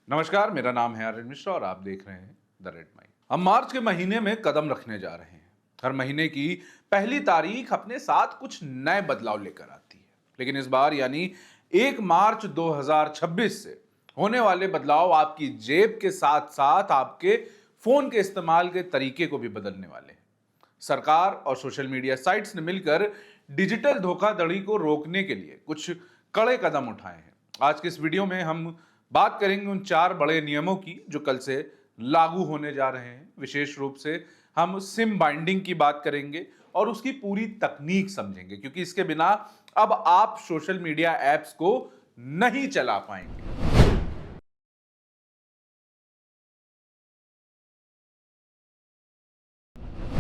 नमस्कार, मेरा नाम है आर्यन मिश्रा और आप देख रहे हैं द रेड माइंड। हम मार्च के महीने में कदम रखने जा रहे हैं। हर महीने की पहली तारीख अपने साथ कुछ नए बदलाव लेकर आती है, लेकिन इस बार यानी 1 मार्च 2026 से होने वाले बदलाव आपकी जेब के साथ साथ आपके फोन के इस्तेमाल के तरीके को भी बदलने वाले हैं। सरकार और सोशल मीडिया साइट्स ने मिलकर डिजिटल धोखाधड़ी को रोकने के लिए कुछ कड़े कदम उठाए हैं। आज के इस वीडियो में हम बात करेंगे उन 4 बड़े नियमों की जो कल से लागू होने जा रहे हैं। विशेष रूप से हम सिम बाइंडिंग की बात करेंगे और उसकी पूरी तकनीक समझेंगे, क्योंकि इसके बिना अब आप सोशल मीडिया ऐप्स को नहीं चला पाएंगे।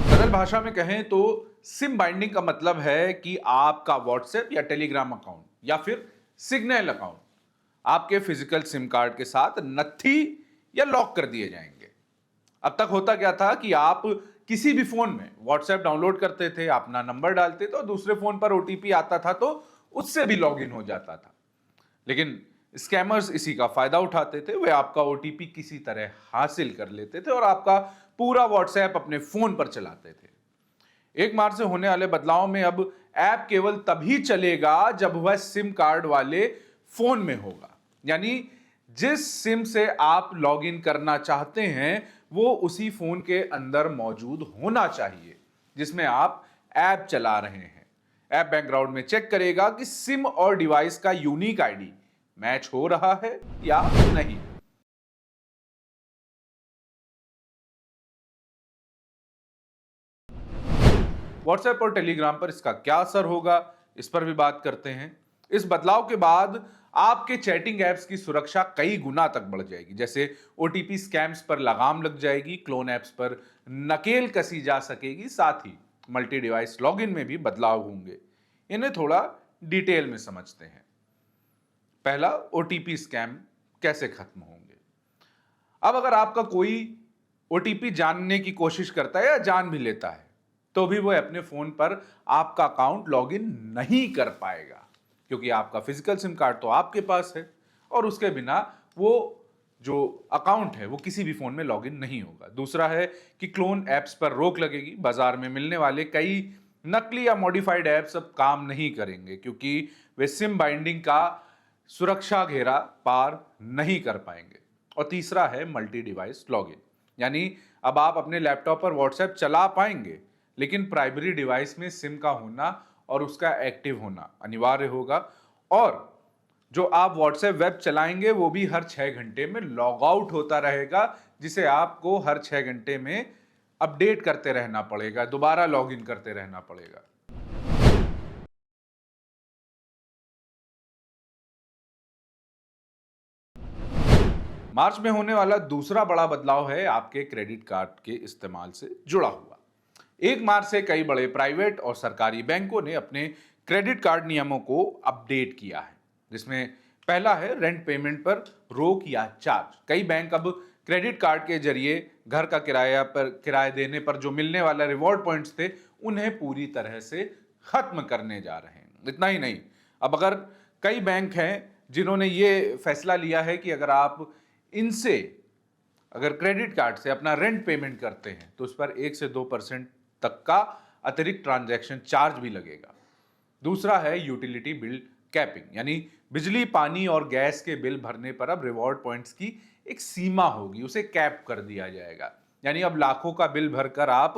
सरल भाषा में कहें तो सिम बाइंडिंग का मतलब है कि आपका व्हाट्सएप या टेलीग्राम अकाउंट या फिर सिग्नल अकाउंट आपके फिजिकल सिम कार्ड के साथ नत्थी या लॉक कर दिए जाएंगे। अब तक होता क्या था कि आप किसी भी फोन में व्हाट्सएप डाउनलोड करते थे, अपना नंबर डालते थे और दूसरे फोन पर ओटीपी आता था तो उससे भी लॉगिन हो जाता था। लेकिन स्कैमर्स इसी का फायदा उठाते थे। वे आपका ओटीपी किसी तरह हासिल कर लेते थे और आपका पूरा व्हाट्सएप अपने फोन पर चलाते थे। 1 मार्च से होने वाले बदलाव में अब ऐप केवल तभी चलेगा जब वह सिम कार्ड वाले फोन में होगा। यानी जिस सिम से आप लॉगिन करना चाहते हैं वो उसी फोन के अंदर मौजूद होना चाहिए जिसमें आप ऐप चला रहे हैं। ऐप बैकग्राउंड में चेक करेगा कि सिम और डिवाइस का यूनिक आईडी मैच हो रहा है या नहीं। व्हाट्सएप और टेलीग्राम पर इसका क्या असर होगा, इस पर भी बात करते हैं। इस बदलाव के बाद आपके चैटिंग एप्स की सुरक्षा कई गुना तक बढ़ जाएगी। जैसे ओटीपी स्कैम्स पर लगाम लग जाएगी, क्लोन एप्स पर नकेल कसी जा सकेगी, साथ ही मल्टी डिवाइस लॉगिन में भी बदलाव होंगे। इन्हें थोड़ा डिटेल में समझते हैं। पहला, ओटीपी स्कैम कैसे खत्म होंगे। अब अगर आपका कोई ओटीपी जानने की कोशिश करता है या जान भी लेता है तो भी वो अपने फोन पर आपका अकाउंट लॉगिन नहीं कर पाएगा, क्योंकि आपका फिजिकल सिम कार्ड तो आपके पास है और उसके बिना वो जो अकाउंट है वो किसी भी फोन में लॉगिन नहीं होगा। दूसरा है कि क्लोन ऐप्स पर रोक लगेगी। बाजार में मिलने वाले कई नकली या मॉडिफाइड ऐप्स अब काम नहीं करेंगे, क्योंकि वे सिम बाइंडिंग का सुरक्षा घेरा पार नहीं कर पाएंगे। और तीसरा है मल्टी डिवाइस लॉगिन, यानी अब आप अपने लैपटॉप पर व्हाट्सएप चला पाएंगे, लेकिन प्राइमरी डिवाइस में सिम का होना और उसका एक्टिव होना अनिवार्य होगा। और जो आप व्हाट्सएप वेब चलाएंगे वो भी हर 6 घंटे में लॉग आउट होता रहेगा, जिसे आपको हर 6 घंटे में अपडेट करते रहना पड़ेगा, दोबारा लॉगिन करते रहना पड़ेगा। मार्च में होने वाला दूसरा बड़ा बदलाव है आपके क्रेडिट कार्ड के इस्तेमाल से जुड़ा हुआ। 1 मार्च से कई बड़े प्राइवेट और सरकारी बैंकों ने अपने क्रेडिट कार्ड नियमों को अपडेट किया है, जिसमें पहला है रेंट पेमेंट पर रोक या चार्ज। कई बैंक अब क्रेडिट कार्ड के जरिए घर का किराया देने पर जो मिलने वाला रिवॉर्ड पॉइंट्स थे उन्हें पूरी तरह से खत्म करने जा रहे हैं। इतना ही नहीं, अब अगर कई बैंक हैं जिन्होंने ये फैसला लिया है कि इनसे अगर क्रेडिट कार्ड से अपना रेंट पेमेंट करते हैं तो उस पर 1 से 2% तक का अतिरिक्त ट्रांजैक्शन चार्ज भी लगेगा। दूसरा है यूटिलिटी बिल कैपिंग, यानी बिजली, पानी और गैस के बिल भरने पर अब रिवॉर्ड पॉइंट्स की एक सीमा होगी, उसे कैप कर दिया जाएगा। यानी अब लाखों का बिल भरकर आप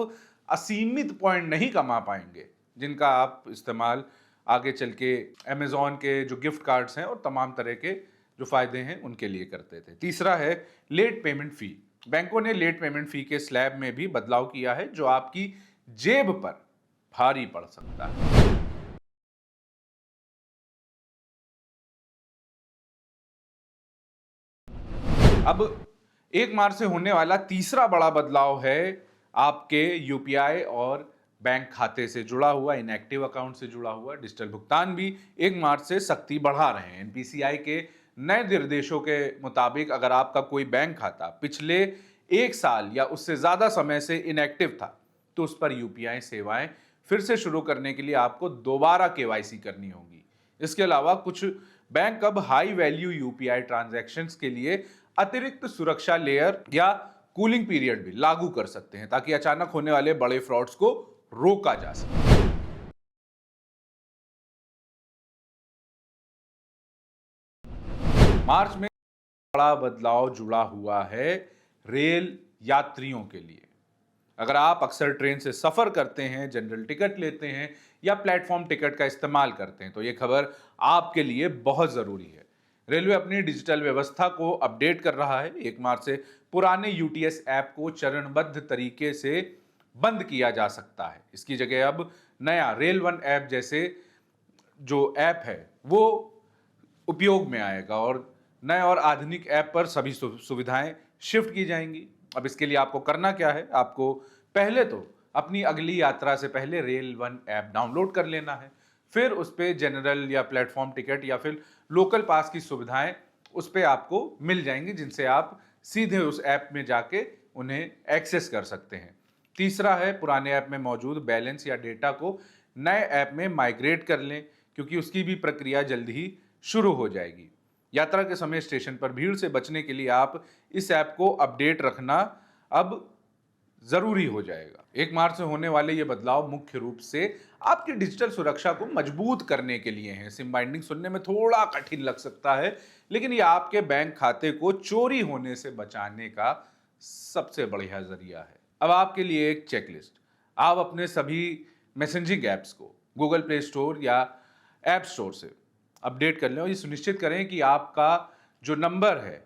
असीमित पॉइंट नहीं कमा पाएंगे, जिनका आप इस्तेमाल आगे चल के अमेजॉन के जो गिफ्ट कार्ड्स हैं और तमाम तरह के जो फायदे हैं उनके लिए करते थे। तीसरा है लेट पेमेंट फी। बैंकों ने लेट पेमेंट फी के स्लैब में भी बदलाव किया है, जो आपकी जेब पर भारी पड़ सकता है। अब 1 मार्च से होने वाला तीसरा बड़ा बदलाव है आपके यूपीआई और बैंक खाते से जुड़ा हुआ, इनएक्टिव अकाउंट से जुड़ा हुआ डिजिटल भुगतान भी 1 मार्च से सख्ती बढ़ा रहे हैं। एनपीसीआई के नए निर्देशों के मुताबिक अगर आपका कोई बैंक खाता पिछले 1 साल या उससे ज्यादा समय से इनएक्टिव था तो उस पर यूपीआई सेवाएं फिर से शुरू करने के लिए आपको दोबारा केवाईसी करनी होगी। इसके अलावा कुछ बैंक अब हाई वैल्यू यूपीआई ट्रांजैक्शंस के लिए अतिरिक्त सुरक्षा लेयर या कूलिंग पीरियड भी लागू कर सकते हैं ताकि अचानक होने वाले बड़े फ्रॉड्स को रोका जा सके। मार्च में बड़ा बदलाव जुड़ा हुआ है रेल यात्रियों के लिए। अगर आप अक्सर ट्रेन से सफर करते हैं, जनरल टिकट लेते हैं या प्लेटफॉर्म टिकट का इस्तेमाल करते हैं तो ये खबर आपके लिए बहुत जरूरी है। रेलवे अपनी डिजिटल व्यवस्था को अपडेट कर रहा है। 1 मार्च से पुराने यूटीएस ऐप को चरणबद्ध तरीके से बंद किया जा सकता है। इसकी जगह अब नया रेल वन ऐप जैसे जो ऐप है वो उपयोग में आएगा और नए और आधुनिक ऐप पर सभी सुविधाएं शिफ्ट की जाएंगी। अब इसके लिए आपको करना क्या है, आपको पहले तो अपनी अगली यात्रा से पहले रेल वन ऐप डाउनलोड कर लेना है। फिर उस पर जनरल या प्लेटफॉर्म टिकट या फिर लोकल पास की सुविधाएं उस पर आपको मिल जाएंगी, जिनसे आप सीधे उस ऐप में जाके उन्हें एक्सेस कर सकते हैं। तीसरा है, पुराने ऐप में मौजूद बैलेंस या डेटा को नए ऐप में माइग्रेट कर लें, क्योंकि उसकी भी प्रक्रिया जल्द ही शुरू हो जाएगी। यात्रा के समय स्टेशन पर भीड़ से बचने के लिए आप इस ऐप को अपडेट रखना अब जरूरी हो जाएगा। 1 मार्च से होने वाले ये बदलाव मुख्य रूप से आपकी डिजिटल सुरक्षा को मजबूत करने के लिए हैं। सिम बाइंडिंग सुनने में थोड़ा कठिन लग सकता है, लेकिन ये आपके बैंक खाते को चोरी होने से बचाने का सबसे बढ़िया जरिया है। अब आपके लिए एक चेकलिस्ट। आप अपने सभी मैसेजिंग ऐप्स को गूगल प्ले स्टोर या ऐप स्टोर से अपडेट कर लें और ये सुनिश्चित करें कि आपका जो नंबर है,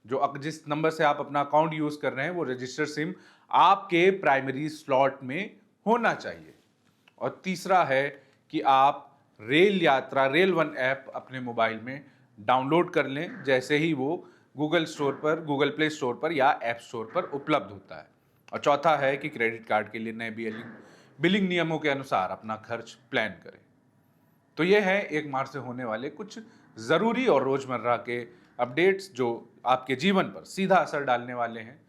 जो जिस नंबर से आप अपना अकाउंट यूज कर रहे हैं, वो रजिस्टर्ड सिम आपके प्राइमरी स्लॉट में होना चाहिए। और तीसरा है कि आप रेल वन ऐप अपने मोबाइल में डाउनलोड कर लें जैसे ही वो गूगल प्ले स्टोर पर या ऐप स्टोर पर उपलब्ध होता है। और चौथा है कि क्रेडिट कार्ड के लिए नए बिलिंग नियमों के अनुसार अपना खर्च प्लान करें। तो ये है 1 मार्च से होने वाले कुछ ज़रूरी और रोज़मर्रा के अपडेट्स जो आपके जीवन पर सीधा असर डालने वाले हैं।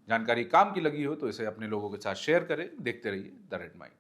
जानकारी काम की लगी हो तो इसे अपने लोगों के साथ शेयर करें। देखते रहिए द रेड माइंड।